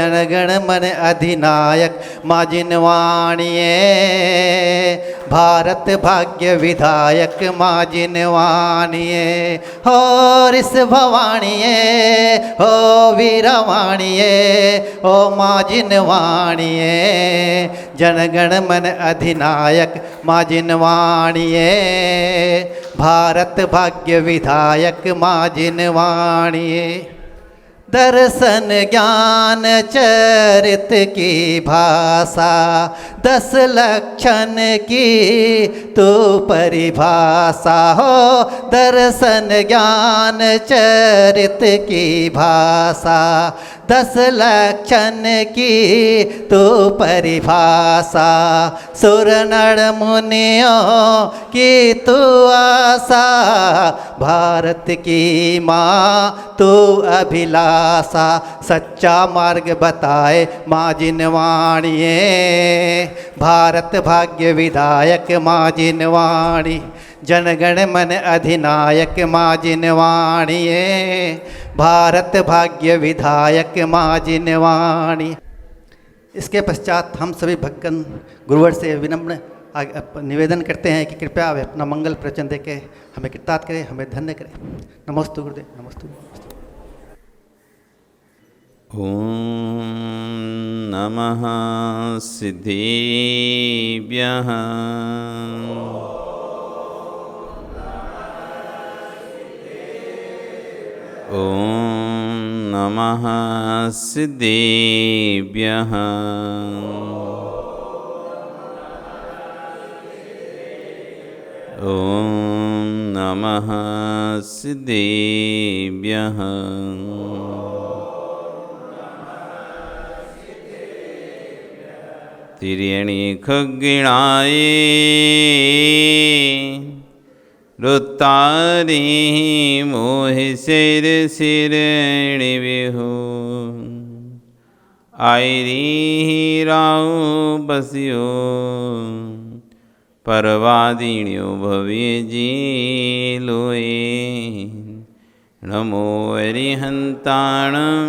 जनगण मन अधिनायक माँ जिनवाणिये, भारत भाग्य विधायक माँ जिनवाणिये, हो रिस भवाणिये, हो वीरवाणिये, ओ माँ जिनवाणिये, जनगण मन अधिनायक माँ जिनवाणिये, भारत भाग्य विधायक माँ जिनवाणिये। दर्शन ज्ञान चरित की भाषा, 10 लक्षण की तू परिभाषा हो। दर्शन ज्ञान चरित की भाषा, 10 लक्षण की तू परिभाषा, सुर नर मुनियों की तू आशा, भारत की माँ तू अभिलाषा, सच्चा मार्ग बताए माँ जिनवाणिये, भारत भाग्य विधायक माँ जिनवाणी, जनगण मन अधिनायक माँ जिनवाणिये, भारत भाग्य विधायक माँ जिनवाणी। इसके पश्चात हम सभी भक्तगण गुरुवर से विनम्र निवेदन करते हैं कि कृपया वे अपना मंगल प्रवचन दे के हमें कृतार्थ करें, हमें धन्य करें। नमोस्तु गुरुदेव, नमोस्तु। ओम नमः सिद्धेभ्यः। ओम नमः सिद्धेभ्यः। ओम नमः सिद्धेभ्यः। तिर्यणि खग्गिणाय रुत्तारि मोहि सिर सिरणि विहु, आयरी राउ बसियो परवादिन्यो भव्य जी लोए। नमो अरिहंताणं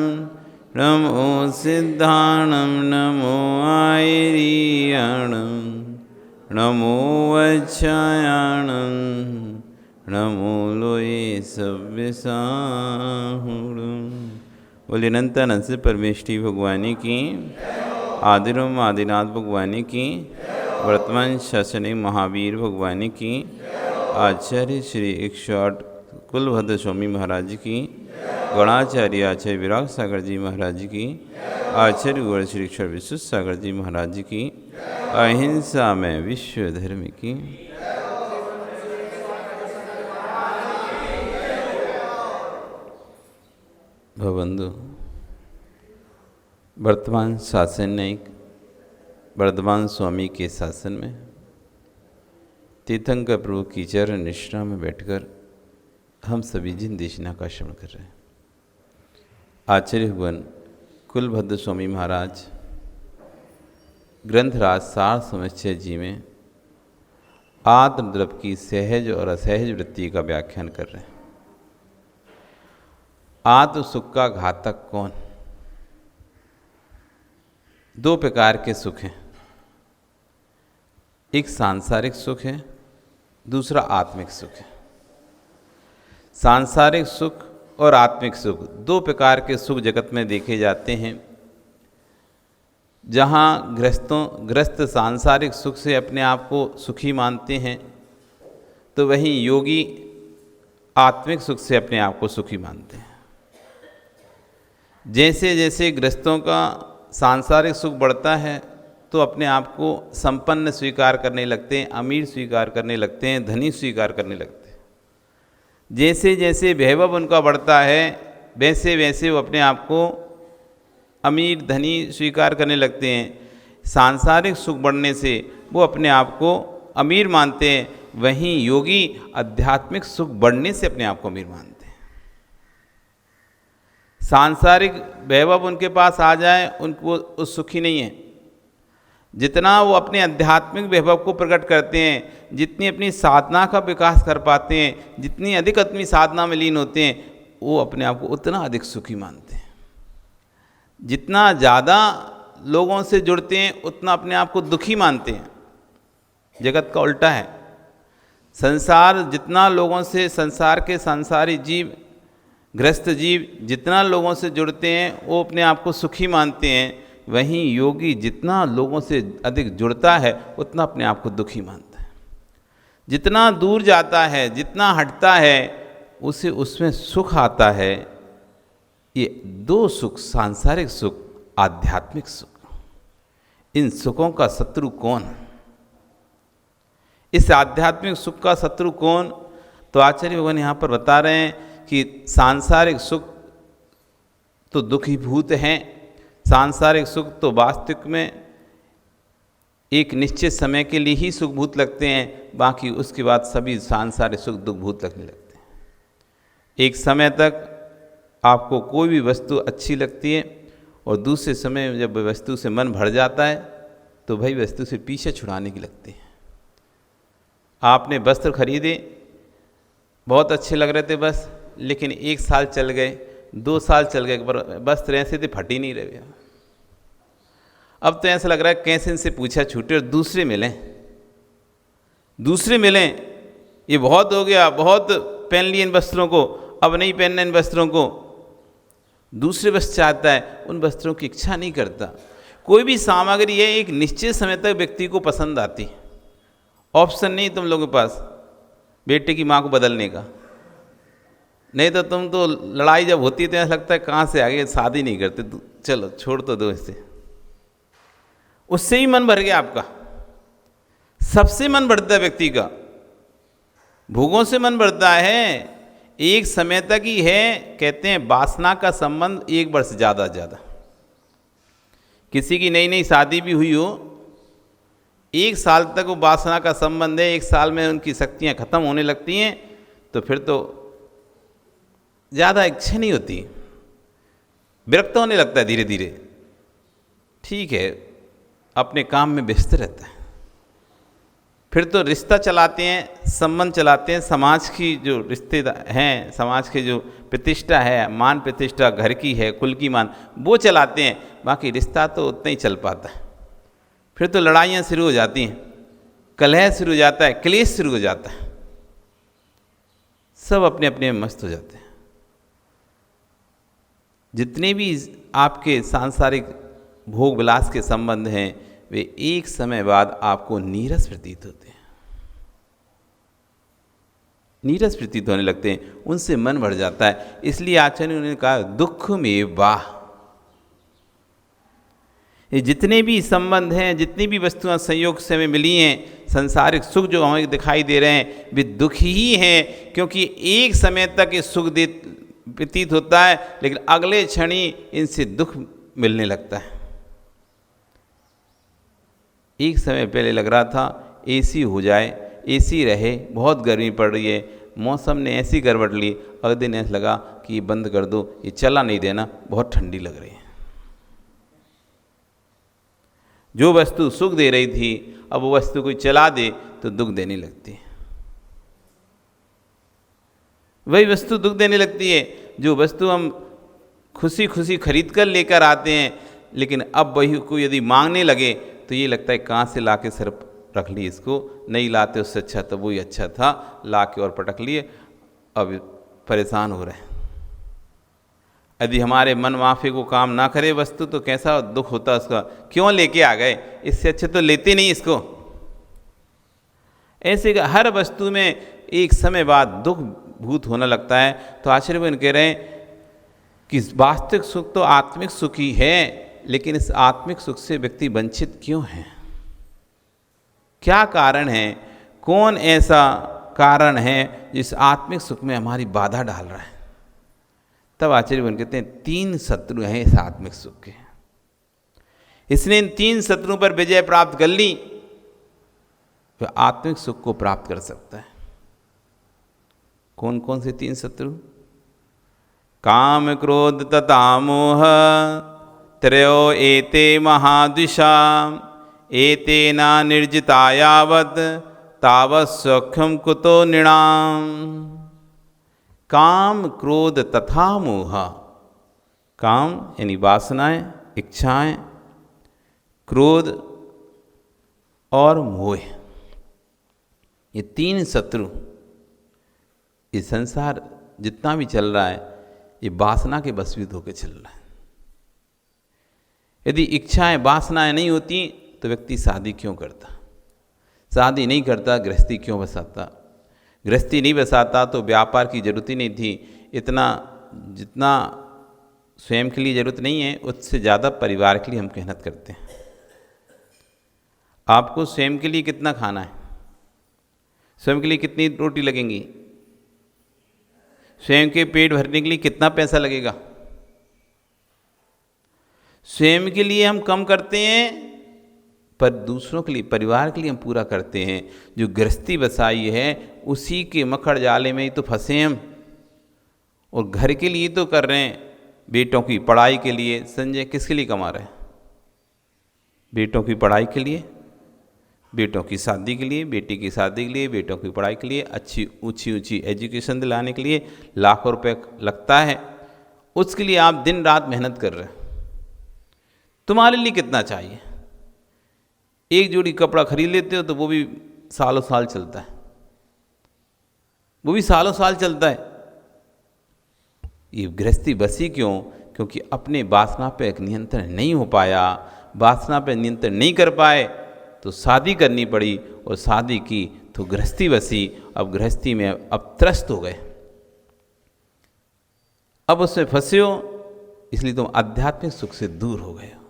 नमो सिद्धाणं नमो आयरियाणं नमो वच्छायाणं नमो लोये सव्यसाहुणं। बोले अनंतानंद से परमेष्टि भगवानी की, आदिरोम आदिनाथ भगवानी की, वर्तमान शासनिक महावीर भगवानी की, आचार्य श्री 108 कुलभद्र स्वामी महाराज की, गणाचार्य आचार्य विराग सागर जी महाराज की, आचार्य गुरु श्री अक्षर विश्व सागर जी महाराज की, अहिंसा में विश्व धर्म की। भवबंधु, वर्तमान शासन न्यायिक वर्धमान स्वामी के शासन में तीर्थंकर प्रभु की चरण निष्ठा में बैठकर हम सभी जिन देशना का श्रवण कर रहे हैं। आचार्य भगवान कुलभद्र स्वामी महाराज ग्रंथराज सार समुच्चय जी में आत्मद्रव की सहज और असहज वृत्ति का व्याख्यान कर रहे हैं। आत्म सुख का घातक कौन? 2 प्रकार के सुख हैं, एक सांसारिक सुख है, दूसरा आत्मिक सुख है। सांसारिक सुख और आत्मिक सुख 2 प्रकार के सुख जगत में देखे जाते हैं। जहाँ ग्रस्त सांसारिक सुख से अपने आप को सुखी मानते हैं, तो वहीं योगी आत्मिक सुख से अपने आप को सुखी मानते हैं। जैसे जैसे ग्रस्तों का सांसारिक सुख बढ़ता है तो अपने आप को संपन्न स्वीकार करने लगते हैं, अमीर स्वीकार करने लगते हैं, धनी स्वीकार करने लगते हैं। जैसे जैसे वैभव उनका बढ़ता है वैसे वैसे वो अपने आप को अमीर धनी स्वीकार करने लगते हैं। सांसारिक सुख बढ़ने से वो अपने आप को अमीर मानते हैं, वहीं योगी आध्यात्मिक सुख बढ़ने से अपने आप को अमीर मानते हैं। सांसारिक वैभव उनके पास आ जाए उनको उस सुखी नहीं है। जितना वो अपने आध्यात्मिक वैभव को प्रकट करते हैं, जितनी अपनी साधना का विकास कर पाते हैं, जितनी अधिक अपनी साधना में लीन होते हैं, वो अपने आप को उतना अधिक सुखी मानते हैं। जितना ज़्यादा लोगों से जुड़ते हैं उतना अपने आप को दुखी मानते हैं। जगत का उल्टा है। संसार जितना लोगों से, संसार के सांसारिक जीव, गृहस्थ जीव जितना लोगों से जुड़ते हैं वो अपने आप को सुखी मानते हैं। वहीं योगी जितना लोगों से अधिक जुड़ता है उतना अपने आप को दुखी मानता है। जितना दूर जाता है, जितना हटता है, उसे उसमें सुख आता है। ये दो सुख, सांसारिक सुख, आध्यात्मिक सुख, इन सुखों का शत्रु कौन? इस आध्यात्मिक सुख का शत्रु कौन? तो आचार्य भगवान यहाँ पर बता रहे हैं कि सांसारिक सुख तो दुखीभूत हैं। सांसारिक सुख तो वास्तविक में एक निश्चित समय के लिए ही सुखभूत लगते हैं, बाकी उसके बाद सभी सांसारिक सुख दुखभूत लगने लगते हैं। एक समय तक आपको कोई भी वस्तु अच्छी लगती है और दूसरे समय जब वस्तु से मन भर जाता है तो भाई वस्तु से पीछे छुड़ाने की लगती है। आपने वस्त्र खरीदे, बहुत अच्छे लग रहे थे बस, लेकिन 1 साल चल गए, 2 साल चल गए, पर वस्त्र ऐसे थे फट ही नहीं रहे। अब तो ऐसा लग रहा है कैसे इनसे पूछा छूटे और दूसरे मिलें। ये बहुत हो गया, बहुत पहन लिए इन वस्त्रों को, अब नहीं पहनना इन वस्त्रों को। दूसरे वस्त्र चाहता है, उन वस्त्रों की इच्छा नहीं करता। कोई भी सामग्री है एक निश्चित समय तक व्यक्ति को पसंद आती। ऑप्शन नहीं तुम लोगों के पास बेटे की माँ को बदलने का, नहीं तो तुम तो लड़ाई जब होती है तो ऐसा लगता है कहाँ से आगे शादी नहीं करते, चलो छोड़ तो दो इसे। उससे ही मन भर गया आपका। सबसे मन बढ़ता है व्यक्ति का, भोगों से मन बढ़ता है। एक समय तक ही है, कहते हैं वासना का संबंध 1 वर्ष ज़्यादा। किसी की नई नई शादी भी हुई हो, 1 साल तक वो वासना का संबंध है। 1 साल में उनकी शक्तियाँ खत्म होने लगती हैं तो फिर तो ज़्यादा इच्छा नहीं होती, विरक्त होने लगता है धीरे धीरे। ठीक है, अपने काम में व्यस्त रहता है। फिर तो रिश्ता चलाते हैं, संबंध चलाते हैं, समाज की जो रिश्ते हैं, समाज के जो प्रतिष्ठा है, मान प्रतिष्ठा घर की है, कुल की मान, वो चलाते हैं। बाकी रिश्ता तो उतना ही चल पाता है। फिर तो लड़ाइयाँ शुरू हो जाती हैं, कलह शुरू हो जाता है, क्लेश शुरू हो जाता है। सब अपने अपने में मस्त हो जाते हैं। जितने भी आपके सांसारिक भोग विलास के संबंध हैं वे एक समय बाद आपको नीरस प्रतीत होते हैं, नीरस प्रतीत होने लगते हैं, उनसे मन भर जाता है। इसलिए आचार्य ने कहा दुख में वाह। ये जितने भी संबंध हैं, जितनी भी वस्तुएं संयोग से हमें मिली हैं, सांसारिक सुख जो हमें दिखाई दे रहे हैं, वे दुख ही हैं। क्योंकि एक समय तक ये सुख प्रतीत होता है, लेकिन अगले क्षण ही इनसे दुख मिलने लगता है। एक समय पहले लग रहा था एसी हो जाए, एसी रहे, बहुत गर्मी पड़ रही है, मौसम ने ऐसी गड़बड़ ली, अगले दिन ऐसा लगा कि ये बंद कर दो, ये चला नहीं देना, बहुत ठंडी लग रही है। जो वस्तु सुख दे रही थी, अब वो वस्तु कोई चला दे तो दुख देने लगती है। वही वस्तु दुख देने लगती है। जो वस्तु हम खुशी खुशी खरीद कर लेकर आते हैं, लेकिन अब वही को यदि मांगने लगे तो ये लगता है कहाँ से लाके सर रख ली इसको, नहीं लाते उससे अच्छा तो वही अच्छा था, लाके और पटक लिए, अब परेशान हो रहे हैं। यदि हमारे मन माफी को काम ना करे वस्तु तो कैसा दुख होता उसका, क्यों लेके आ गए, इससे अच्छे तो लेते नहीं इसको। ऐसे हर वस्तु में एक समय बाद दुख भूत होने लगता है। तो आचार्य कह रहे हैं कि वास्तविक सुख तो आत्मिक सुख ही है, लेकिन इस आत्मिक सुख से व्यक्ति वंचित क्यों है? क्या कारण है? कौन ऐसा कारण है जिस आत्मिक सुख में हमारी बाधा डाल रहा है? तब आचार्य कहते हैं 3 शत्रु हैं इस आत्मिक सुख के। इसने इन 3 शत्रुओं पर विजय प्राप्त कर ली, वह आत्मिक सुख को प्राप्त कर सकता है। कौन कौन से 3 शत्रु? काम क्रोध तथा मोह त्रयो एते महाद्विषा एतेना निर्जिता यावत् तावत् सौख्यम कुतो नृणाम। काम क्रोध तथा मोह, काम यानी वासनाएं, इच्छाएं, क्रोध और मोह, ये तीन शत्रु, ये संसार जितना भी चल रहा है ये वासना के वशीभूत होकर चल रहा है। यदि इच्छाएं वासनाएं नहीं होती तो व्यक्ति शादी क्यों करता, शादी नहीं करता गृहस्थी क्यों बसाता, गृहस्थी नहीं बसाता तो व्यापार की जरूरत ही नहीं थी। इतना जितना स्वयं के लिए जरूरत नहीं है उससे ज़्यादा परिवार के लिए हम मेहनत करते हैं। आपको स्वयं के लिए कितना खाना है, स्वयं के लिए कितनी रोटी लगेंगी, स्वयं के पेट भरने के लिए कितना पैसा लगेगा। स्वयं के लिए हम कम करते हैं पर दूसरों के लिए, परिवार के लिए हम पूरा करते हैं। जो गृहस्थी बसाई है उसी के मकड़ जाले में ही तो फंसे हम, और घर के लिए तो कर रहे हैं, बेटों की पढ़ाई के लिए। संजय किसके लिए कमा रहे हैं? बेटों की पढ़ाई के लिए, बेटों की शादी के लिए, बेटी की शादी के लिए, बेटों की पढ़ाई के लिए, अच्छी ऊंची ऊंची एजुकेशन दिलाने के लिए लाखों रुपए लगता है। उसके लिए आप दिन रात मेहनत कर रहे हैं। तुम्हारे लिए कितना चाहिए? एक जोड़ी कपड़ा खरीद लेते हो तो वो भी सालों साल चलता है, वो भी सालों साल चलता है। ये गृहस्थी बसी क्यों? क्योंकि अपने वासना पे एक नियंत्रण नहीं हो पाया, वासना पे नियंत्रण नहीं कर पाए तो शादी करनी पड़ी, और शादी की तो गृहस्थी बसी। अब गृहस्थी में अब त्रस्त हो गए, अब उसमें फंसे हो, इसलिए तुम आध्यात्मिक सुख से दूर हो गए हो।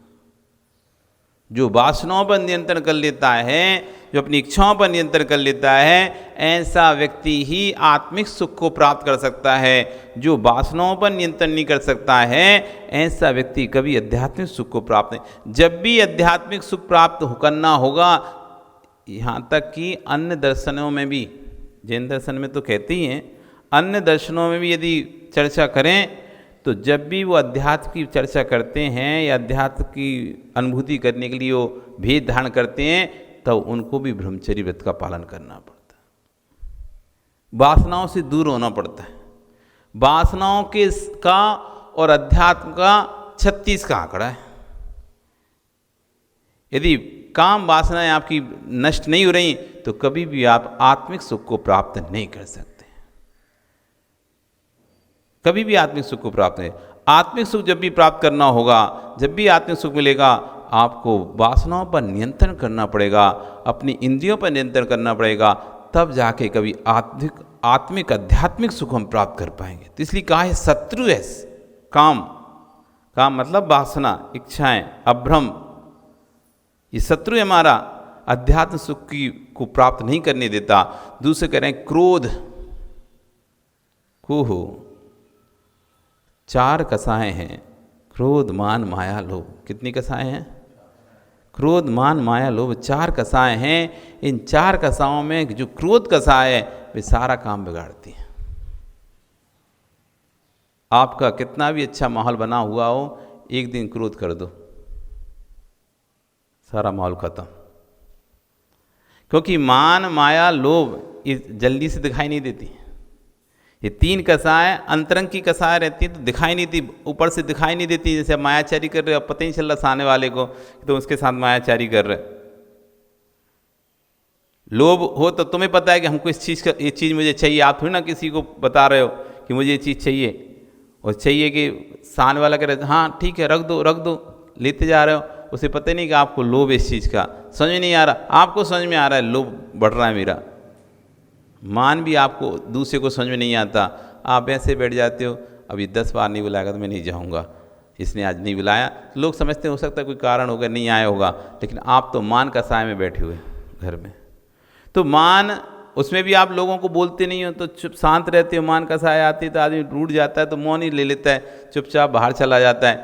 जो वासनाओं पर नियंत्रण कर लेता है, जो अपनी इच्छाओं पर नियंत्रण कर लेता है, ऐसा व्यक्ति ही आत्मिक सुख को प्राप्त कर सकता है। जो वासनाओं पर नियंत्रण नहीं कर सकता है, ऐसा व्यक्ति कभी आध्यात्मिक सुख को प्राप्त नहीं। जब भी आध्यात्मिक सुख प्राप्त करना होगा, यहाँ तक कि अन्य दर्शनों में भी, जैन दर्शन में तो कहते ही हैं, अन्य दर्शनों में भी यदि चर्चा करें तो जब भी वो अध्यात्म की चर्चा करते हैं या अध्यात्म की अनुभूति करने के लिए वो भेद धारण करते हैं, तब उनको भी ब्रह्मचर्य व्रत का पालन करना पड़ता है, वासनाओं से दूर होना पड़ता है। वासनाओं के का और अध्यात्म का 36 का आंकड़ा है। यदि काम वासनाएं आपकी नष्ट नहीं हो रही तो कभी भी आप आत्मिक सुख को प्राप्त नहीं कर सकते, कभी भी आत्मिक सुख को प्राप्त नहीं। आत्मिक सुख जब भी प्राप्त करना होगा, जब भी आत्मिक सुख मिलेगा, आपको वासनाओं पर नियंत्रण करना पड़ेगा, अपनी इंद्रियों पर नियंत्रण करना पड़ेगा, तब जाके कभी आत्मिक आध्यात्मिक सुख हम प्राप्त कर पाएंगे। तो इसलिए कहा है शत्रु है काम। काम मतलब वासना, इच्छाएं, अभ्रम, ये शत्रु है हमारा, अध्यात्म सुख को प्राप्त नहीं करने देता। दूसरे कह रहे हैं क्रोध को हो, 4 कसाएं हैं, क्रोध मान माया लोभ। कितनी कसाएं हैं? क्रोध मान माया लोभ 4 कसाएं हैं। इन 4 कसाओं में जो क्रोध कसा है वे सारा काम बिगाड़ती है। आपका कितना भी अच्छा माहौल बना हुआ हो, एक दिन क्रोध कर दो, सारा माहौल खत्म। क्योंकि मान माया लोभ ये जल्दी से दिखाई नहीं देती। ये 3 कसाएं अंतरंग की कसाएं रहती हैं तो दिखाई नहीं देती, ऊपर से दिखाई नहीं देती। जैसे आप मायाचारी कर रहे हो, अब पता ही नहीं चल रहा सामने वाले को तो उसके साथ मायाचारी कर रहे। लोभ हो तो तुम्हें पता है कि हमको इस चीज़ का, ये चीज़ मुझे चाहिए, आप थोड़ी ना किसी को बता रहे हो कि मुझे ये चीज़ चाहिए, और चाहिए कि सामने वाला कह रहे हाँ ठीक है रख दो, लेते जा रहे हो, उसे पता ही नहीं कि आपको लोभ इस चीज़ का समझ में नहीं आ रहा। आपको समझ में आ रहा है लोभ बढ़ रहा है मेरा, मान भी आपको दूसरे को समझ में नहीं आता। आप ऐसे बैठ जाते हो, अभी 10 बार नहीं बुलाएगा तो मैं नहीं जाऊंगा, इसने आज नहीं बुलाया। लोग समझते हो सकता है कोई कारण होगा, नहीं आया होगा, लेकिन आप तो मान का साए में बैठे हुए घर में। तो मान, उसमें भी आप लोगों को बोलते नहीं हो, तो चुप शांत रहते हो। मान का साया आती है तो आदमी रूठ जाता है, तो मौन ही ले लेता है, चुपचाप बाहर चला जाता है,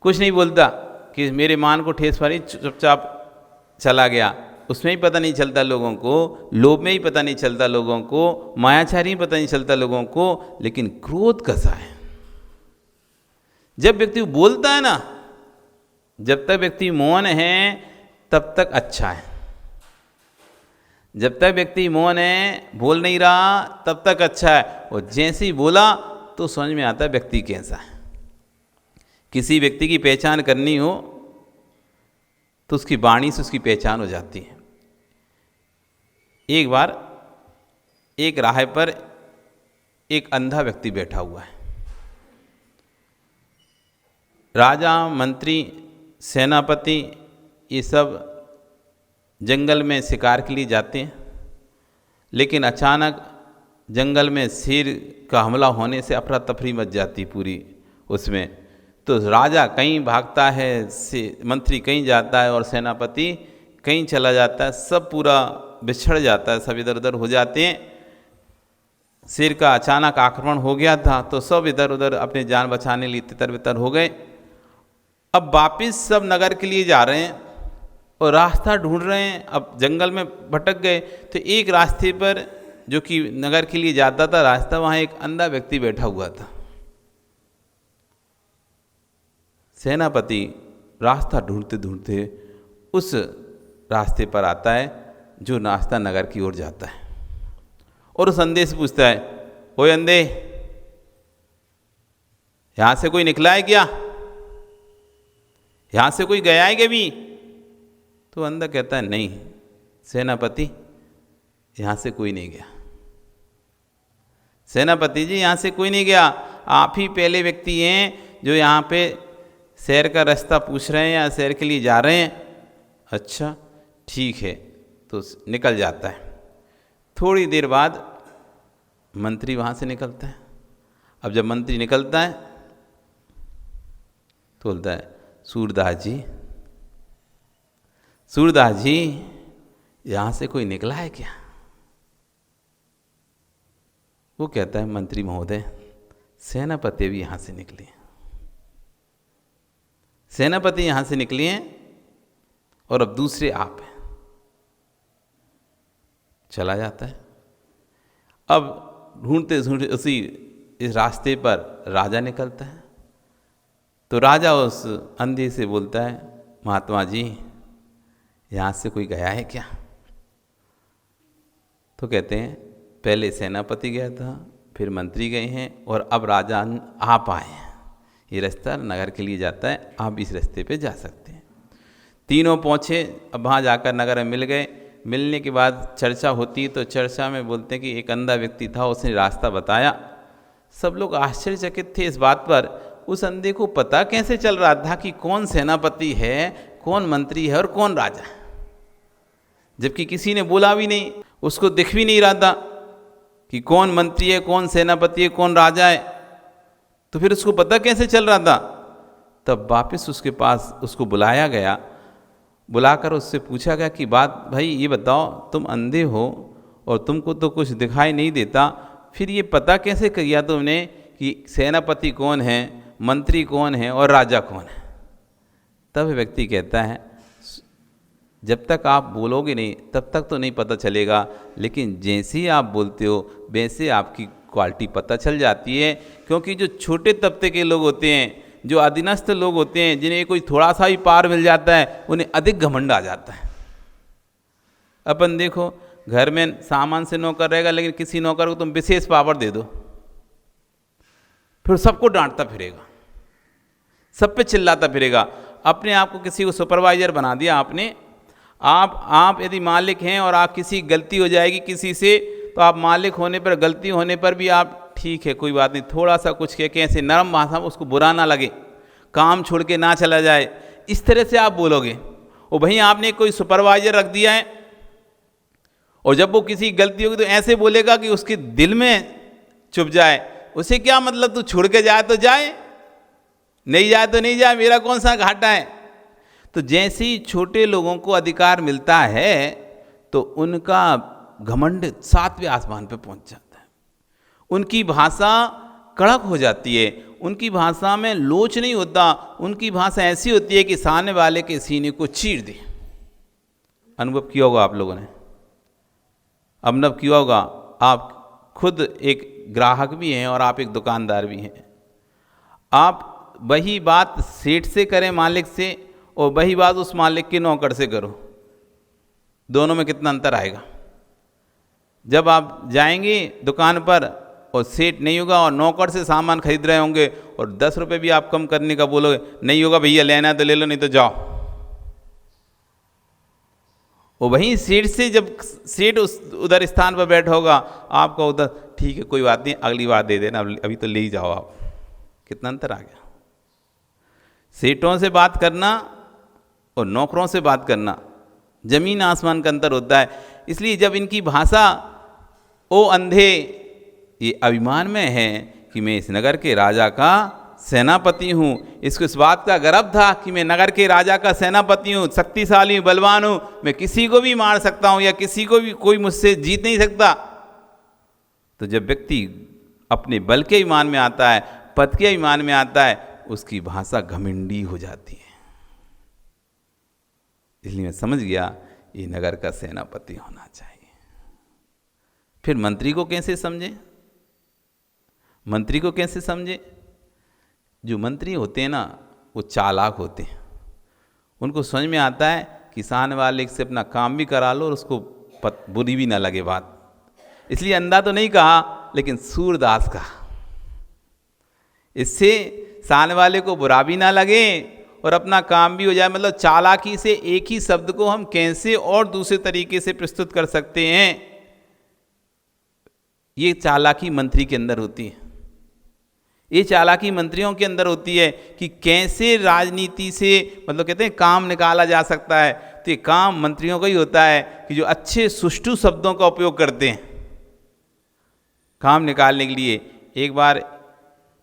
कुछ नहीं बोलता कि मेरे मान को ठेस पड़ी, चुपचाप चला गया। उसमें ही पता नहीं चलता लोगों को, लोभ में ही पता नहीं चलता लोगों को, मायाचारी में पता नहीं चलता लोगों को, लेकिन क्रोध कैसा है। जब व्यक्ति बोलता है ना, जब तक व्यक्ति मौन है तब तक अच्छा है, जब तक व्यक्ति मौन है, बोल नहीं रहा, तब तक अच्छा है। और जैसे ही बोला तो समझ में आता है व्यक्ति कैसा है। किसी व्यक्ति की पहचान करनी हो तो उसकी वाणी से उसकी पहचान हो जाती है। एक बार एक राह पर एक अंधा व्यक्ति बैठा हुआ है। राजा, मंत्री, सेनापति ये सब जंगल में शिकार के लिए जाते हैं, लेकिन अचानक जंगल में शेर का हमला होने से अफरा तफरी मच जाती पूरी उसमें। तो राजा कहीं भागता है, मंत्री कहीं जाता है और सेनापति कहीं चला जाता है, सब पूरा बिछड़ जाता है, सब इधर उधर हो जाते हैं। शेर का अचानक आक्रमण हो गया था तो सब इधर उधर अपनी जान बचाने लिए तितर बितर हो गए। अब वापिस सब नगर के लिए जा रहे हैं और रास्ता ढूंढ रहे हैं। अब जंगल में भटक गए तो एक रास्ते पर जो कि नगर के लिए जाता था रास्ता, वहाँ एक अंधा व्यक्ति बैठा हुआ था। सेनापति रास्ता ढूंढते ढूंढते उस रास्ते पर आता है जो रास्ता नगर की ओर जाता है और उस अंधे से पूछता है, ओए अंधे, यहाँ से कोई निकला है क्या? यहाँ से कोई गया है क्या भी? तो अंधा कहता है, नहीं सेनापति, यहाँ से कोई नहीं गया। सेनापति जी, यहाँ से कोई नहीं गया, आप ही पहले व्यक्ति हैं जो यहाँ पे शहर का रास्ता पूछ रहे हैं या शहर के लिए जा रहे हैं। अच्छा ठीक है, तो निकल जाता है। थोड़ी देर बाद मंत्री वहाँ से निकलता है। अब जब मंत्री निकलता है तो बोलता है, सूरदास जी, सूरदास जी, यहाँ से कोई निकला है क्या? वो कहता है, मंत्री महोदय, सेनापति भी यहाँ से निकले हैं, सेनापति यहाँ से निकले हैं और अब दूसरे आप हैं। चला जाता है। अब ढूंढते ढूंढते इस रास्ते पर राजा निकलता है। तो राजा उस अंधे से बोलता है, महात्मा जी, यहाँ से कोई गया है क्या? तो कहते हैं, पहले सेनापति गया था, फिर मंत्री गए हैं और अब राजा आप आए हैं। ये रास्ता नगर के लिए जाता है, आप इस रास्ते पे जा सकते हैं। तीनों पहुँचे। अब वहाँ जाकर नगर में मिल गए। मिलने के बाद चर्चा होती है तो चर्चा में बोलते हैं कि एक अंधा व्यक्ति था, उसने रास्ता बताया। सब लोग आश्चर्यचकित थे इस बात पर, उस अंधे को पता कैसे चल रहा था कि कौन सेनापति है, कौन मंत्री है और कौन राजा है, जबकि किसी ने बोला भी नहीं, उसको दिख भी नहीं रहा था कि कौन मंत्री है, कौन सेनापति है, कौन राजा है। तो फिर उसको पता कैसे चल रहा था? तब वापस उसके पास उसको बुलाया गया। बुलाकर उससे पूछा गया कि बात भाई ये बताओ, तुम अंधे हो और तुमको तो कुछ दिखाई नहीं देता, फिर ये पता कैसे किया तुमने कि सेनापति कौन है, मंत्री कौन है और राजा कौन है? तब व्यक्ति कहता है, जब तक आप बोलोगे नहीं तब तक तो नहीं पता चलेगा, लेकिन जैसे ही आप बोलते हो वैसे आपकी क्वालिटी पता चल जाती है। क्योंकि जो छोटे तबके के लोग होते हैं, जो अधीनस्थ लोग होते हैं, जिन्हें कोई थोड़ा सा ही पार मिल जाता है, उन्हें अधिक घमंड आ जाता है। अपन देखो, घर में सामान से नौकर रहेगा, लेकिन किसी नौकर को तुम विशेष पावर दे दो, फिर सबको डांटता फिरेगा, सब पे चिल्लाता फिरेगा। अपने आप को किसी को सुपरवाइजर बना दिया आपने। आप यदि मालिक हैं और आप किसी गलती हो जाएगी किसी से, तो आप मालिक होने पर, गलती होने पर भी आप ठीक है कोई बात नहीं, थोड़ा सा कुछ कह के ऐसे नरम भाषा में उसको बुरा ना लगे, काम छोड़ के ना चला जाए, इस तरह से आप बोलोगे। और वहीं आपने कोई सुपरवाइजर रख दिया है और जब वो किसी गलती होगी तो ऐसे बोलेगा कि उसके दिल में चुभ जाए। उसे क्या मतलब, तू छोड़ के जाए तो जाए, नहीं जाए तो नहीं जाए, मेरा कौन सा घाटा है। तो जैसे ही छोटे लोगों को अधिकार मिलता है तो उनका घमंड 7वें आसमान पे पहुंच जाता है। उनकी भाषा कड़क हो जाती है, उनकी भाषा में लोच नहीं होता, उनकी भाषा ऐसी होती है कि सामने वाले के सीने को चीर दे। अनुभव किया होगा आप लोगों ने, अनुभव किया होगा। आप खुद एक ग्राहक भी हैं और आप एक दुकानदार भी हैं। आप वही बात सेठ से करें, मालिक से, और वही बात उस मालिक के नौकर से करो, दोनों में कितना अंतर आएगा। जब आप जाएंगे दुकान पर और सेठ नहीं होगा और नौकर से सामान खरीद रहे होंगे और 10 रुपये भी आप कम करने का बोलोगे, नहीं होगा भैया लेना है तो ले लो नहीं तो जाओ। वो वहीं सेठ से जब सेठ उस उधर स्थान पर बैठा होगा, आपका उधर ठीक है कोई बात नहीं अगली बार दे देना, अभी तो ले ही जाओ आप। कितना अंतर आ गया। सेठों से बात करना और नौकरों से बात करना जमीन आसमान का अंतर होता है। इसलिए जब इनकी भाषा ओ अंधे ये अभिमान में है कि मैं इस नगर के राजा का सेनापति हूँ, इसको इस बात का गर्व था कि मैं नगर के राजा का सेनापति हूँ, शक्तिशाली हूँ, बलवान हूँ, मैं किसी को भी मार सकता हूँ या किसी को भी कोई मुझसे जीत नहीं सकता। तो जब व्यक्ति अपने बल के ईमान में आता है, पद के ईमान में आता है, उसकी भाषा घमंडी हो जाती है। इसलिए मैं समझ गया ये नगर का सेनापति होना चाहिए। फिर मंत्री को कैसे समझे? मंत्री को कैसे समझे? जो मंत्री होते हैं ना वो चालाक होते हैं, उनको समझ में आता है किसान वाले से अपना काम भी करा लो और उसको बुरी भी ना लगे बात। इसलिए अंधा तो नहीं कहा लेकिन सूरदास कहा, इससे सामने वाले को बुरा भी ना लगे और अपना काम भी हो जाए। मतलब चालाकी से एक ही शब्द को हम कैसे और दूसरे तरीके से प्रस्तुत कर सकते हैं, ये चालाकी मंत्री के अंदर होती है। ये चालाकी मंत्रियों के अंदर होती है कि कैसे राजनीति से मतलब कहते हैं काम निकाला जा सकता है। तो ये काम मंत्रियों का ही होता है कि जो अच्छे सुष्ठु शब्दों का उपयोग करते हैं काम निकालने के लिए। एक बार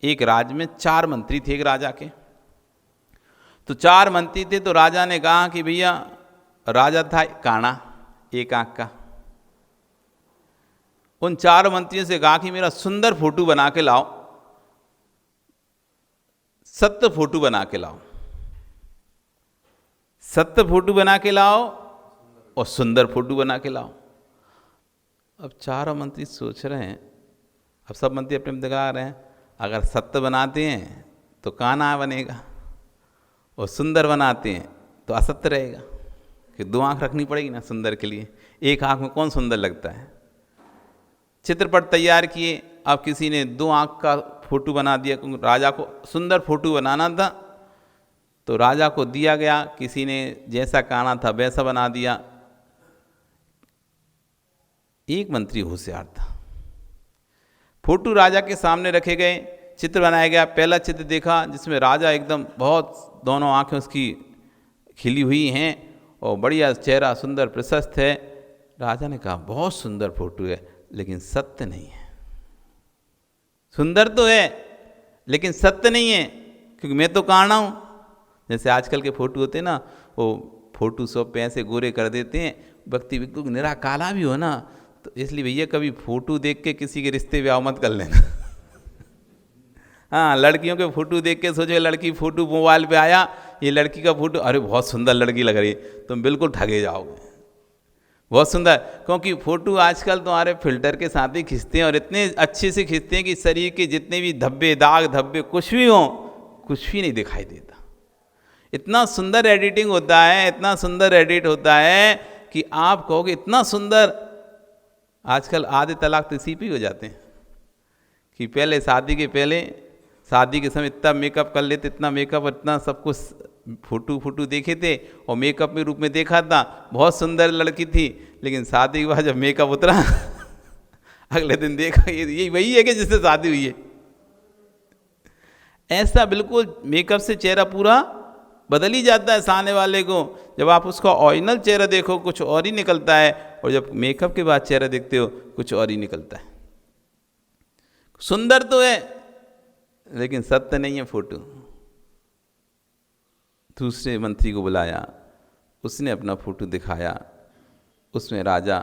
एक राज्य में 4 मंत्री थे एक राजा के। तो 4 मंत्री थे, तो राजा ने कहा कि भैया, राजा था काना एक आंख का, उन 4 मंत्रियों से कहा कि मेरा सुंदर फोटो बना के लाओ, सत्य फोटो बना के लाओ, सत्य फोटो बना के लाओ और सुंदर फोटो बना के लाओ। अब 4 मंत्री सोच रहे हैं, अब सब मंत्री अपने दिखा रहे हैं, अगर सत्य बनाते हैं तो काना बनेगा और सुंदर बनाते हैं तो असत्य रहेगा, कि 2 आंख रखनी पड़ेगी ना सुंदर के लिए, एक आंख में कौन सुंदर लगता है। चित्रपट तैयार किए, अब किसी ने 2 आंख का फोटो बना दिया, राजा को सुंदर फोटो बनाना था तो राजा को दिया गया, किसी ने जैसा काना था वैसा बना दिया। एक मंत्री होशियार था, फोटो राजा के सामने रखे गए, चित्र बनाया गया। पहला चित्र देखा जिसमें राजा एकदम बहुत दोनों आंखें उसकी खिली हुई हैं और बढ़िया चेहरा सुंदर प्रशस्त है। राजा ने कहा बहुत सुंदर फोटो है लेकिन सत्य नहीं है। सुंदर तो है लेकिन सत्य नहीं है, क्योंकि मैं तो काना हूँ। जैसे आजकल के फोटो होते हैं ना, वो फोटोशॉप पे ऐसे गोरे कर देते हैं, व्यक्ति बिल्कुल निरा काला भी हो ना, तो इसलिए भैया कभी फोटो देख के किसी के रिश्ते ब्याह मत कर लेना। हाँ, लड़कियों के फोटो देख के सोचो लड़की फोटो मोबाइल पे आया, ये लड़की का फोटो, अरे बहुत सुंदर लड़की लग रही है, तुम बिल्कुल ठगे जाओगे। बहुत सुंदर, क्योंकि फोटो आजकल तुम्हारे फिल्टर के साथ ही खींचते हैं और इतने अच्छे से खींचते हैं कि शरीर के जितने भी धब्बे दाग धब्बे कुछ भी हो, कुछ भी नहीं दिखाई देता। इतना सुंदर एडिटिंग होता है, इतना सुंदर एडिट होता है कि आप कहोगे इतना सुंदर। आजकल आधे तलाक तो इसी पे हो जाते हैं कि पहले शादी के समय इतना मेकअप कर लेते, इतना मेकअप, इतना सब कुछ फोटो देखे थे और मेकअप में रूप में देखा था, बहुत सुंदर लड़की थी, लेकिन शादी के बाद जब मेकअप उतरा अगले दिन देखा ये वही है कि जिससे शादी हुई है। ऐसा बिल्कुल मेकअप से चेहरा पूरा बदल ही जाता है सामने वाले को। जब आप उसका ओरिजिनल चेहरा देखो कुछ और ही निकलता है, और जब मेकअप के बाद चेहरा देखते हो कुछ और ही निकलता है। सुंदर तो है लेकिन सत्य नहीं है फोटो। दूसरे मंत्री को बुलाया, उसने अपना फोटो दिखाया, उसमें राजा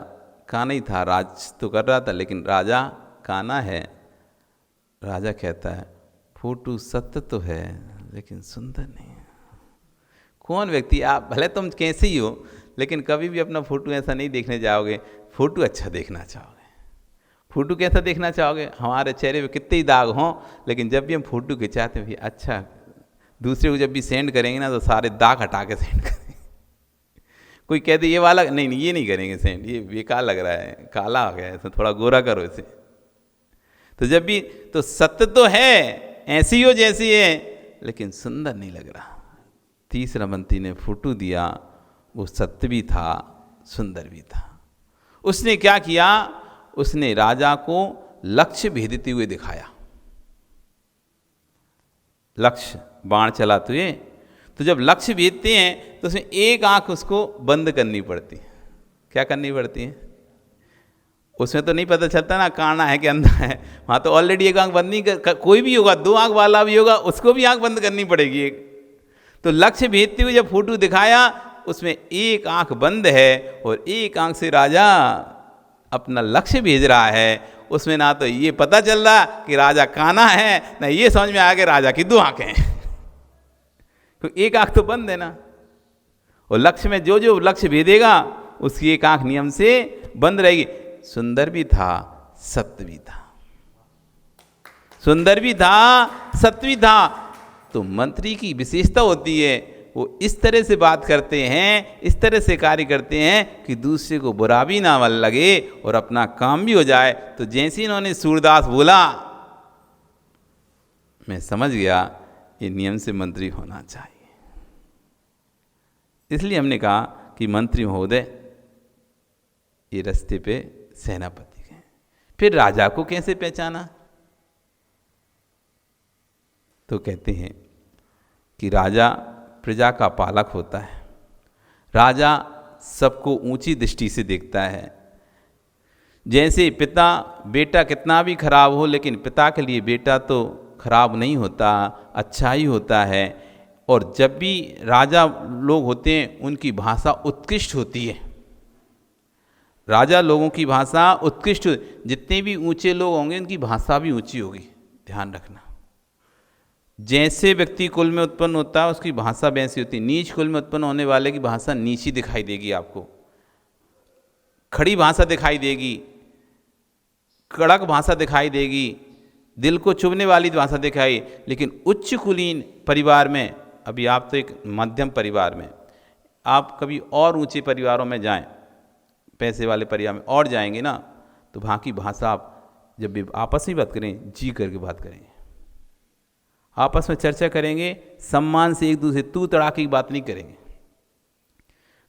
काना ही था, राज तो कर रहा था लेकिन राजा काना है। राजा कहता है फोटो सत्य तो है लेकिन सुंदर नहीं है। कौन व्यक्ति, आप भले तुम कैसे ही हो लेकिन कभी भी अपना फोटो ऐसा नहीं देखने जाओगे, फोटो अच्छा देखना चाहोगे। फोटो कैसा देखना चाहोगे, हमारे चेहरे पे कितने ही दाग हों, लेकिन जब भी हम फोटो खिंचाते हैं अच्छा, दूसरे को जब भी सेंड करेंगे ना तो सारे दाग हटा के सेंड करेंगे। कोई कहते ये वाला नहीं ये नहीं करेंगे सेंड, ये बेकार लग रहा है, काला हो गया है, तो थोड़ा गोरा करो इसे। तो जब भी तो सत्य तो है, ऐसी हो जैसी है, लेकिन सुंदर नहीं लग रहा। तीसरा मंत्री ने फोटो दिया, वो सत्य भी था, सुंदर भी था। उसने क्या किया, उसने राजा को लक्ष्य भेदते हुए दिखाया। लक्ष्य बाण चलाते हुए, तो जब लक्ष्य भेदते हैं तो उसमें एक आंख उसको बंद करनी पड़ती है। क्या करनी पड़ती है? उसमें तो नहीं पता चलता ना काना है कि अंधा है, वहाँ तो ऑलरेडी एक आंख बंद नहीं कोई भी होगा, दो आंख वाला भी होगा, उसको भी आंख बंद करनी पड़ेगी एक। तो लक्ष्य भेदते हुए जब फोटो दिखाया, उसमें एक आंख बंद है और एक आंख से राजा अपना लक्ष्य भेज रहा है। उसमें ना तो ये पता चल रहा कि राजा काना है, ना ये समझ में आ गया राजा की दो आंखें हैं। तो एक आंख तो बंद है ना, और लक्ष्य में जो जो लक्ष्य भेदेगा उसकी एक आंख नियम से बंद रहेगी। सुंदर भी था, सत्य भी था, सुंदर भी था, सत्य भी था। तो मंत्री की विशेषता होती है, वो इस तरह से बात करते हैं, इस तरह से कार्य करते हैं कि दूसरे को बुरा भी ना लगे और अपना काम भी हो जाए। तो जैसे इन्होंने सूरदास बोला, मैं समझ गया ये नियम से मंत्री होना चाहिए। इसलिए हमने कहा कि मंत्री महोदय ये रास्ते पे सेनापति गए। फिर राजा को कैसे पहचाना? तो कहते हैं कि राजा प्रजा का पालक होता है। राजा सबको ऊंची दृष्टि से देखता है। जैसे पिता, बेटा कितना भी खराब हो, लेकिन पिता के लिए बेटा तो खराब नहीं होता, अच्छा ही होता है। और जब भी राजा लोग होते हैं, उनकी भाषा उत्कृष्ट होती है। राजा लोगों की भाषा उत्कृष्ट, जितने भी ऊंचे लोग होंगे उनकी भाषा भी ऊंची होगी, ध्यान रखना। जैसे व्यक्ति कुल में उत्पन्न होता है उसकी भाषा वैसी होती है। नीच कुल में उत्पन्न होने वाले की भाषा नीची दिखाई देगी, आपको खड़ी भाषा दिखाई देगी, कड़क भाषा दिखाई देगी, दिल को चुभने वाली भाषा दिखाई। लेकिन उच्च कुलीन परिवार में, अभी आप तो एक मध्यम परिवार में, आप कभी और ऊंचे परिवारों में जाएं, पैसे वाले परिवार में और जाएंगे ना, तो वहाँ की भाषा आप जब भी आपस में बात करें, जी करके बात करेंगे, आपस में चर्चा करेंगे, सम्मान से एक दूसरे तू तड़ाके की बात नहीं करेंगे।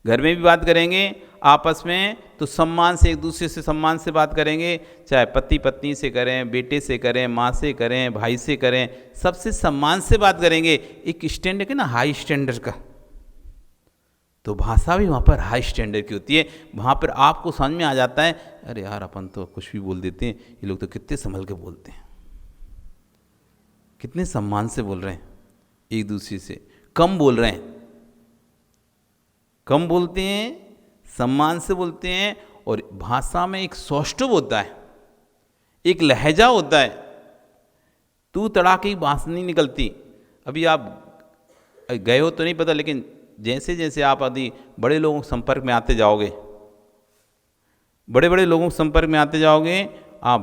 घर में भी बात करेंगे आपस में तो सम्मान से, एक दूसरे से सम्मान से बात करेंगे, चाहे पति पत्नी से करें, बेटे से करें, माँ से करें, भाई से करें, सबसे सम्मान से बात करेंगे। एक स्टैंडर्ड है ना, हाई स्टैंडर्ड का, तो भाषा भी वहाँ पर हाई स्टैंडर्ड की होती है। वहाँ पर आपको समझ में आ जाता है, अरे यार अपन तो कुछ भी बोल देते हैं, ये लोग तो कितने संभल के बोलते हैं, कितने सम्मान से बोल रहे हैं, एक दूसरे से कम बोल रहे हैं, कम बोलते हैं, सम्मान से बोलते हैं। और भाषा में एक सौष्ठव होता है, एक लहजा होता है, तू तड़ाके की बात नहीं निकलती। अभी आप गए हो तो नहीं पता, लेकिन जैसे जैसे आप आदि बड़े लोगों के संपर्क में आते जाओगे, बड़े बड़े लोगों के संपर्क में आते जाओगे, आप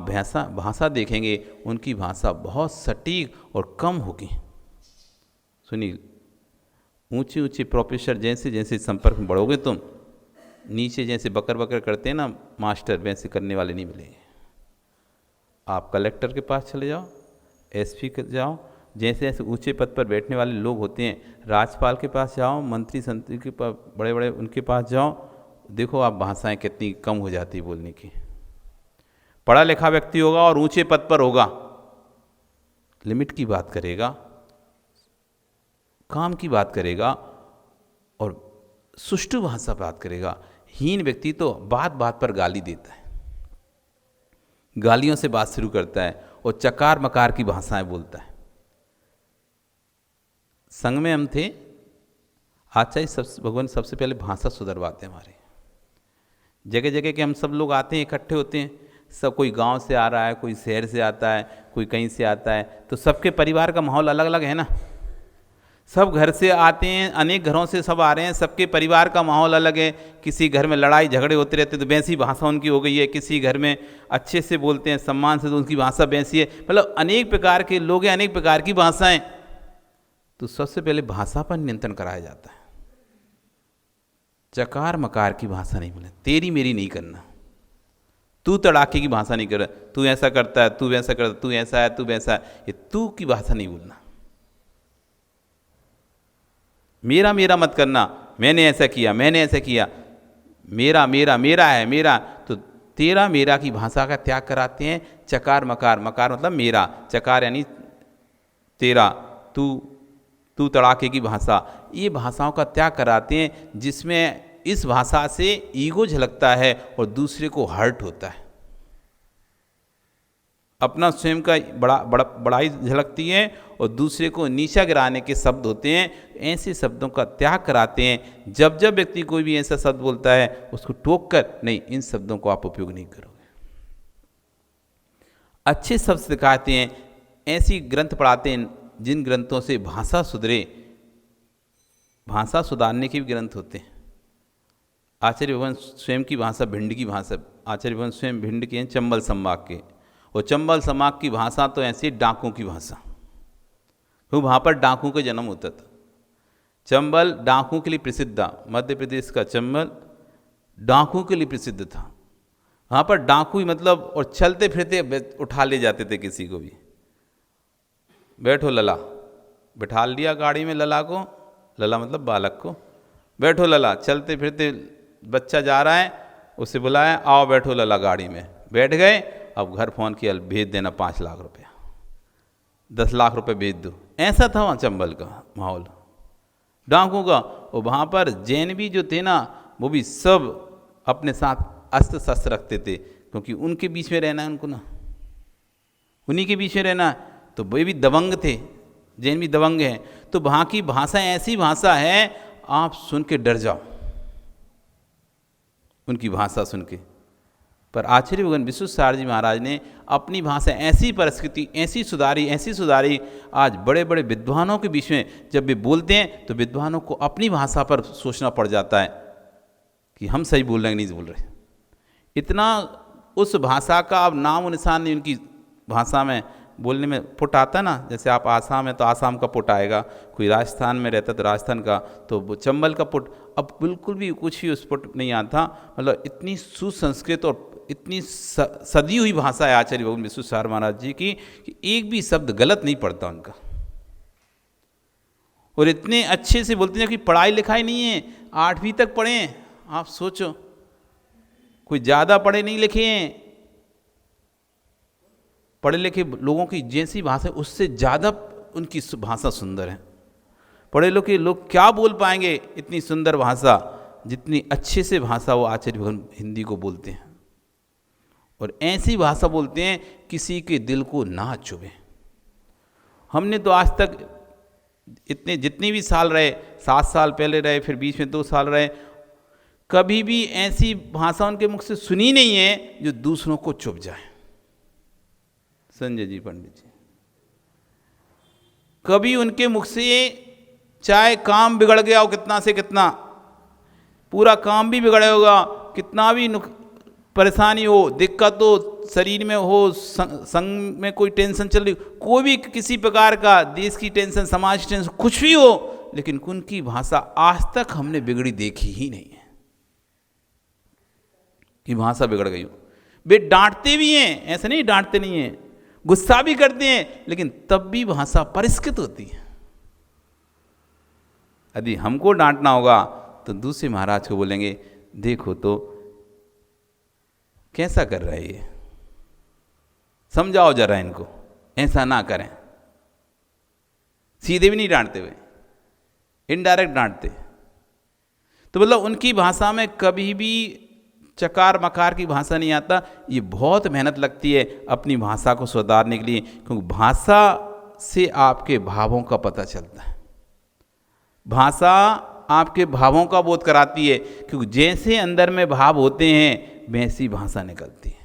भाषा देखेंगे, उनकी भाषा बहुत सटीक और कम होगी। सुनिए, ऊंचे ऊंचे प्रोफेसर जैसे जैसे संपर्क में बढ़ोगे तुम, नीचे जैसे बकर बकर करते हैं ना मास्टर, वैसे करने वाले नहीं मिलेंगे। आप कलेक्टर के पास चले जाओ, एसपी के जाओ, जैसे जैसे ऊंचे पद पर बैठने वाले लोग होते हैं, राज्यपाल के पास जाओ, मंत्री संत्री के पास, बड़े बड़े उनके पास जाओ, देखो आप भाषाएं कितनी कम हो जाती बोलने की। पढ़ा लिखा व्यक्ति होगा और ऊंचे पद पर होगा, लिमिट की बात करेगा, काम की बात करेगा और सुष्ठु भाषा बात करेगा। हीन व्यक्ति तो बात बात पर गाली देता है, गालियों से बात शुरू करता है और चकार मकार की भाषाएं बोलता है। संघ में हम थे, आचार्य भगवान सबसे पहले भाषा सुधरवाते हैं हमारे। जगह जगह के हम सब लोग आते हैं, इकट्ठे होते हैं, सब कोई गांव से आ रहा है, कोई शहर से आता है, कोई कहीं से आता है, तो सबके परिवार का माहौल अलग अलग है ना। सब घर से आते हैं, अनेक घरों से सब आ रहे हैं, सबके परिवार का माहौल अलग है। किसी घर में लड़ाई झगड़े होते रहते तो वैसी भाषा उनकी हो गई है, किसी घर में अच्छे से बोलते हैं सम्मान से तो उनकी भाषा वैसी है। मतलब अनेक प्रकार के लोग हैं, अनेक प्रकार की भाषाएं। तो सबसे पहले भाषा पर नियंत्रण कराया जाता है। चकार मकार की भाषा नहीं बोले, तेरी मेरी नहीं करना, तू तड़ाके की भाषा नहीं कर, तू ऐसा करता है, तू वैसा करता, तू ऐसा है, तू वैसा है, ये तू की भाषा नहीं बोलना। मेरा मेरा मत करना, मैंने ऐसा किया, मैंने ऐसा किया, मेरा मेरा मेरा है मेरा, तो तेरा मेरा की भाषा का त्याग कराते हैं। चकार मकार, मकार मतलब मेरा, चकार यानी तेरा, तू, तू तड़ाके की भाषा, ये भाषाओं का त्याग कराते हैं जिसमें इस भाषा से ईगो झलकता है और दूसरे को हर्ट होता है, अपना स्वयं का बड़ाई झलकती है और दूसरे को नीचा गिराने के शब्द होते हैं। ऐसे शब्दों का त्याग कराते हैं। जब जब व्यक्ति कोई भी ऐसा शब्द बोलता है उसको टोक कर, नहीं, इन शब्दों को आप उपयोग नहीं करोगे। अच्छे शब्द सिखाते हैं, ऐसी ग्रंथ पढ़ाते हैं जिन ग्रंथों से भाषा सुधरे। भाषा सुधारने के भी ग्रंथ होते हैं। आचार्य भगवान स्वयं की भाषा भिंड की भाषा, आचार्य भगवान स्वयं भिंड के हैं, चंबल संभाग के, और चंबल संभाग की भाषा तो ऐसी डाकुओं की भाषा, तो वहाँ पर डाकुओं का जन्म होता था। चंबल डाकुओं के लिए प्रसिद्ध था, मध्य प्रदेश का चंबल डाकुओं के लिए प्रसिद्ध था। वहाँ पर डाकू मतलब, और चलते फिरते उठा ले जाते थे किसी को भी। बैठो लला, बिठा लिया गाड़ी में लला को, लला मतलब बालक को, बैठो लला, चलते फिरते बच्चा जा रहा है, उसे बुलाया, आओ बैठो लला गाड़ी में, बैठ गए। अब घर फोन किया, भेज देना 5 लाख रुपया, 10 लाख रुपए भेज दो। ऐसा था वहाँ चंबल का माहौल डाकुओं का। और वहाँ पर जैन भी जो थे ना, वो भी सब अपने साथ अस्त्र शस्त्र रखते थे, क्योंकि उनके बीच में रहना है उनको ना, उन्हीं के बीच में रहना है। तो वे भी दबंग थे, जैन भी दबंग हैं। तो वहाँ की भाषा ऐसी भाषा है, आप सुन के डर जाओ उनकी भाषा सुन के। पर आचार्य भगवान विश्वेश्वर जी महाराज ने अपनी भाषा ऐसी परिस्थिति ऐसी सुधारी, आज बड़े बड़े विद्वानों के बीच में जब वे बोलते हैं तो विद्वानों को अपनी भाषा पर सोचना पड़ जाता है कि हम सही बोल रहे हैं नहीं बोल रहे। इतना उस भाषा का अब नाम और निशान नहीं उनकी भाषा में बोलने में। पुट आता ना, जैसे आप आसाम है तो आसाम का पुट आएगा, कोई राजस्थान में रहता तो राजस्थान का, तो वो चंबल का पुट, अब बिल्कुल भी कुछ ही उस पुट नहीं आता। मतलब इतनी सुसंस्कृत और इतनी सदी हुई भाषा है आचार्य भगवान विश्वेश्वर महाराज जी की कि एक भी शब्द गलत नहीं पड़ता उनका। और इतने अच्छे से बोलते हैं कि पढ़ाई लिखाई नहीं है, 8वीं तक पढ़े हैं। आप सोचो, कोई ज़्यादा पढ़े नहीं लिखे हैं, पढ़े लिखे लोगों की जैसी भाषा उससे ज़्यादा उनकी भाषा सुंदर है। पढ़े लिखे लोग क्या बोल पाएंगे इतनी सुंदर भाषा, जितनी अच्छे से भाषा वो आचार्य भगवान हिंदी को बोलते हैं। और ऐसी भाषा बोलते हैं किसी के दिल को ना चुभे। हमने तो आज तक इतने जितने भी साल रहे, 7 साल पहले रहे, फिर बीच में 2 साल रहे, कभी भी ऐसी भाषा उनके मुख से सुनी नहीं है जो दूसरों को चुभ जाए। संजय जी पंडित जी, कभी उनके मुख से चाहे काम बिगड़ गया हो कितना से कितना, पूरा काम भी बिगड़े होगा, कितना भी परेशानी हो, दिक्कत हो, शरीर में हो, संग में कोई टेंशन चल रही, कोई भी किसी प्रकार का देश की टेंशन, समाज की टेंशन, कुछ भी हो, लेकिन उनकी भाषा आज तक हमने बिगड़ी देखी ही नहीं है कि भाषा बिगड़ गई हो। वे डांटते भी हैं, ऐसा नहीं डांटते नहीं हैं, गुस्सा भी करते हैं, लेकिन तब भी भाषा परिष्कृत होती है। यदि हमको डांटना होगा तो दूसरे महाराज को बोलेंगे, देखो तो कैसा कर रहे हैं, समझाओ जरा इनको, ऐसा ना करें। सीधे भी नहीं डांटते हुए, इनडायरेक्ट डांटते। तो मतलब उनकी भाषा में कभी भी चकार मकार की भाषा नहीं आता। ये बहुत मेहनत लगती है अपनी भाषा को सुधारने के लिए, क्योंकि भाषा से आपके भावों का पता चलता है। भाषा आपके भावों का बोध कराती है, क्योंकि जैसे अंदर में भाव होते हैं वैसी भाषा निकलती है।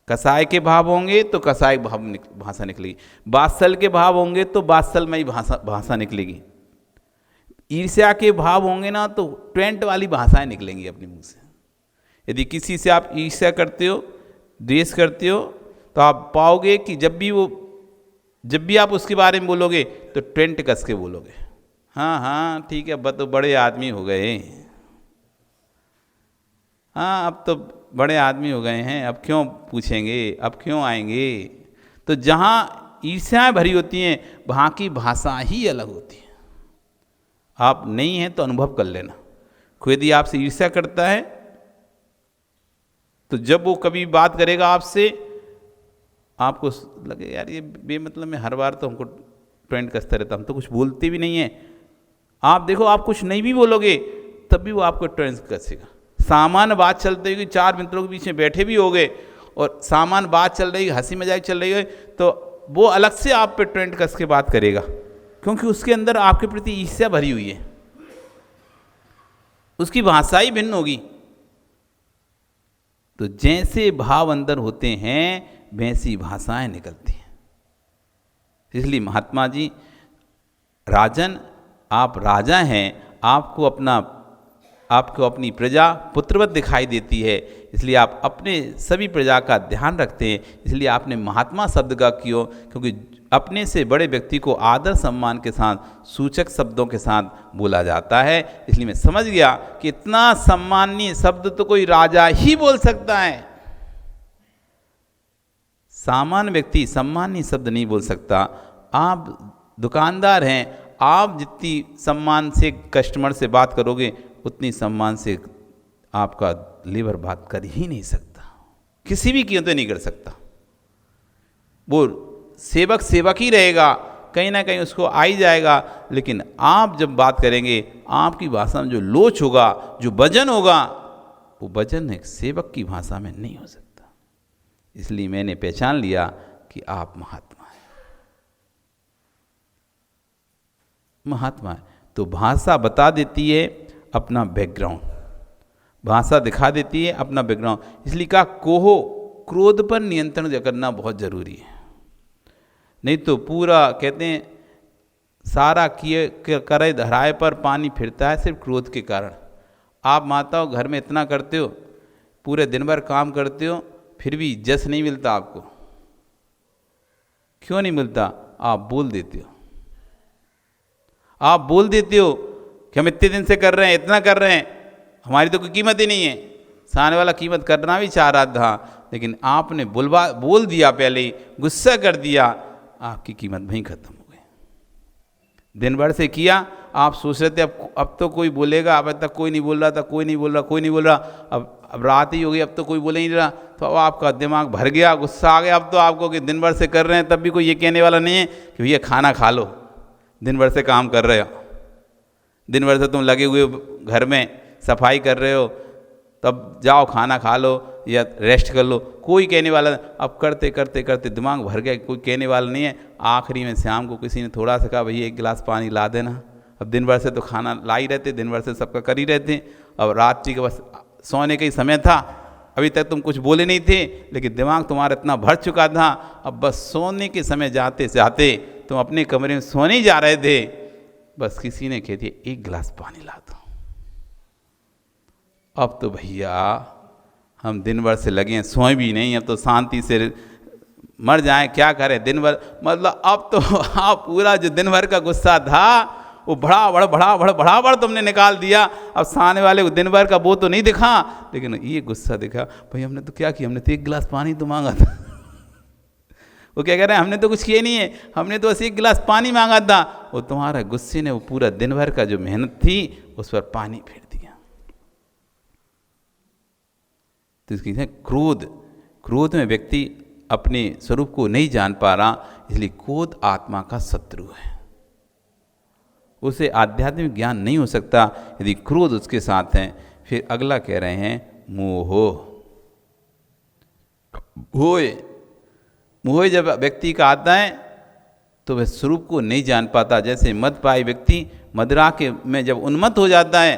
कसाय के भाव होंगे तो कसाय भाषा निकलेगी, वात्सल के भाव होंगे तो वात्सल में ही भाषा निकलेगी, ईर्ष्या के भाव होंगे ना तो ट्वेंट वाली भाषाएं निकलेंगी अपने मुंह से। यदि किसी से आप ईर्ष्या करते हो, द्वेष करते हो, तो आप पाओगे कि जब भी आप उसके बारे में बोलोगे तो ट्वेंट कस के बोलोगे, हाँ हाँ ठीक है, तो बड़े आदमी हो गए, हाँ अब तो बड़े आदमी हो गए हैं, अब क्यों पूछेंगे, अब क्यों आएंगे। तो जहाँ ईर्ष्याएँ भरी होती हैं वहाँ की भाषा ही अलग होती है। आप नहीं हैं तो अनुभव कर लेना। कोई यदि आपसे ईर्ष्या करता है तो जब वो कभी बात करेगा आपसे, आपको लगे यार ये बेमतलब में हर बार तो हमको ट्रेंड कसता रहता, हम तो कुछ बोलते भी नहीं है। आप देखो, आप कुछ नहीं भी बोलोगे तब भी वो आपको ट्रेंड कसेगा। सामान्य बात चलते हुए 4 मित्रों के बीच में बैठे भी होगे और सामान्य बात चल रही, हंसी मजाक चल रही है, तो वो अलग से आप पे ट्रेंड कस के बात करेगा, क्योंकि उसके अंदर आपके प्रति ईर्ष्या भरी हुई है। उसकी भाषा ही भिन्न होगी। तो जैसे भाव अंदर होते हैं वैसी भाषाएं निकलती हैं। इसलिए महात्मा जी, राजन आप राजा हैं, आपको अपनी प्रजा पुत्रवत दिखाई देती है, इसलिए आप अपने सभी प्रजा का ध्यान रखते हैं। इसलिए आपने महात्मा शब्द का क्यों, क्योंकि अपने से बड़े व्यक्ति को आदर सम्मान के साथ सूचक शब्दों के साथ बोला जाता है। इसलिए मैं समझ गया कि इतना सम्माननीय शब्द तो कोई राजा ही बोल सकता है, सामान्य व्यक्ति सम्माननीय शब्द नहीं बोल सकता। आप दुकानदार हैं, आप जितनी सम्मान से कस्टमर से बात करोगे उतनी सम्मान से आपका लेबर बात कर ही नहीं सकता, किसी भी कीमत नहीं कर सकता। वो सेवक सेवक ही रहेगा, कहीं ना कहीं उसको आ ही जाएगा। लेकिन आप जब बात करेंगे, आपकी भाषा में जो लोच होगा, जो वजन होगा, वो वजन एक सेवक की भाषा में नहीं हो सकता। इसलिए मैंने पहचान लिया कि आप महात्मा हैं। महात्मा है तो भाषा बता देती है अपना बैकग्राउंड, भाषा दिखा देती है अपना बैकग्राउंड। इसलिए कहा कोहो, क्रोध पर नियंत्रण करना बहुत जरूरी है। नहीं तो पूरा कहते हैं सारा किए करे धराए पर पानी फिरता है सिर्फ क्रोध के कारण। आप माताओं घर में इतना करते हो, पूरे दिन भर काम करते हो, फिर भी जस नहीं मिलता आपको। क्यों नहीं मिलता? आप बोल देते हो। आप बोल देते हो कि हम इतने दिन से कर रहे हैं, इतना कर रहे हैं, हमारी तो कोई कीमत ही नहीं है। सामने वाला कीमत करना भी चाह रहा था, लेकिन आपने बोल दिया, पहले ही गुस्सा कर दिया, आपकी कीमत वहीं खत्म हो गई। दिन भर से किया, आप सोच रहे थे अब तो कोई बोलेगा, अब तक कोई नहीं बोल रहा था, कोई नहीं बोल रहा, अब रात ही हो गई, अब तो कोई बोले नहीं रहा, तो अब आपका दिमाग भर गया, गुस्सा आ गया। अब तो आपको कि दिन भर से कर रहे हैं तब भी कोई ये कहने वाला नहीं है कि भैया खाना खा लो, दिन भर से काम कर रहे हो, दिन भर से तुम लगे हुए घर में सफाई कर रहे हो, तब जाओ खाना खा लो या रेस्ट कर लो। कोई कहने वाला, अब करते करते करते दिमाग भर गया, कोई कहने वाला नहीं है। आखिरी में शाम को किसी ने थोड़ा सा कहा भैया 1 गिलास पानी ला देना। अब दिन भर से तो खाना ला ही रहते, दिन भर से सबका कर ही रहते। अब रात्रि का बस सोने का ही समय था, अभी तक तुम कुछ बोले नहीं थे, लेकिन दिमाग तुम्हारा इतना भर चुका था, अब बस सोने के समय जाते जाते तुम अपने कमरे में सोने ही जा रहे थे, बस किसी ने कह दिया 1 गिलास पानी ला दो। अब तो भैया हम दिन भर से लगे हैं, सोए भी नहीं, अब तो शांति से मर जाएं, क्या करें दिन भर। मतलब अब तो आप पूरा जो दिन भर का गुस्सा था वो बड़ा तुमने निकाल दिया। अब सामने वाले को दिन भर का वो तो नहीं दिखा, लेकिन ये गुस्सा दिखा, भाई हमने तो क्या किया, हमने तो 1 गिलास पानी तो मांगा था। वो क्या कह रहे हैं, हमने तो कुछ किया नहीं है, हमने तो बस 1 गिलास पानी मांगा था। वो तुम्हारा गुस्से ने वो पूरा दिन भर का जो मेहनत थी उस पर पानी फेर दिया। तो इसकी क्रोध में व्यक्ति अपने स्वरूप को नहीं जान पा रहा, इसलिए क्रोध आत्मा का शत्रु है। उसे आध्यात्मिक ज्ञान नहीं हो सकता यदि क्रोध उसके साथ है। फिर अगला कह रहे हैं मोह जब व्यक्ति का आता है तो वह स्वरूप को नहीं जान पाता। जैसे मदपाई व्यक्ति मदिरा के में जब उन्मत्त हो जाता है,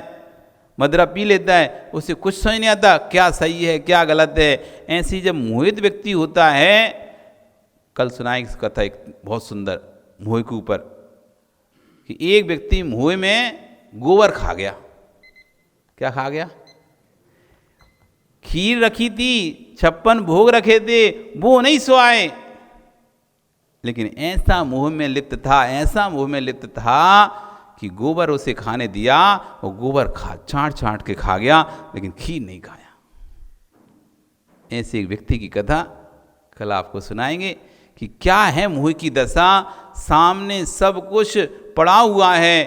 मदिरा पी लेता है, उसे कुछ समझ नहीं आता क्या सही है क्या गलत है। ऐसी जब मोहित व्यक्ति होता है, कल सुनाई कथा एक बहुत सुंदर मोह के ऊपर, कि एक व्यक्ति मोह में गोबर खा गया। क्या खा गया? खीर रखी थी, 56 भोग रखे थे, वो नहीं सोआए, लेकिन ऐसा मोह में लिप्त था कि गोबर उसे खाने दिया, वो गोबर छांट के खा गया, लेकिन खीर नहीं खाया। ऐसे एक व्यक्ति की कथा कल आपको सुनाएंगे कि क्या है मोह की दशा। सामने सब कुछ पड़ा हुआ है,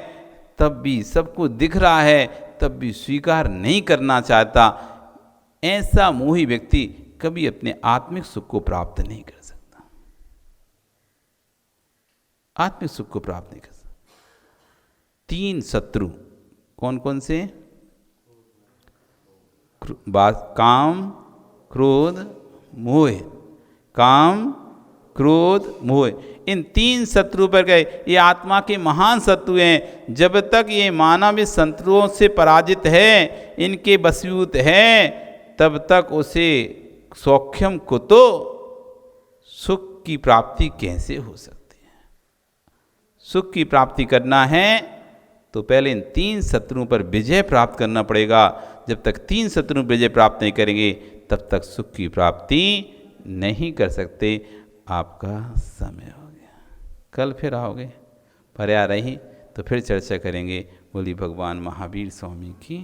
तब भी सब कुछ दिख रहा है, तब भी स्वीकार नहीं करना चाहता। ऐसा मोही व्यक्ति कभी अपने आत्मिक सुख को प्राप्त नहीं कर सकता। आत्मिक सुख को प्राप्त नहीं कर सकता। 3 शत्रु कौन कौन से? काम, क्रोध, मोह। काम, क्रोध, मोह, इन 3 शत्रु पर गए। ये आत्मा के महान शत्रु हैं। जब तक ये मानव इस शत्रुओं से पराजित है, इनके वशीभूत है, तब तक उसे सौख्यम कुतो, सुख की प्राप्ति कैसे हो सकती है। सुख की प्राप्ति करना है तो पहले इन 3 शत्रुओं पर विजय प्राप्त करना पड़ेगा। जब तक 3 शत्रु विजय प्राप्त नहीं करेंगे, तब तक सुख की प्राप्ति नहीं कर सकते। आपका समय हो गया, कल फिर आओगे, पर्याय रही तो फिर चर्चा करेंगे। बोली भगवान महावीर स्वामी की।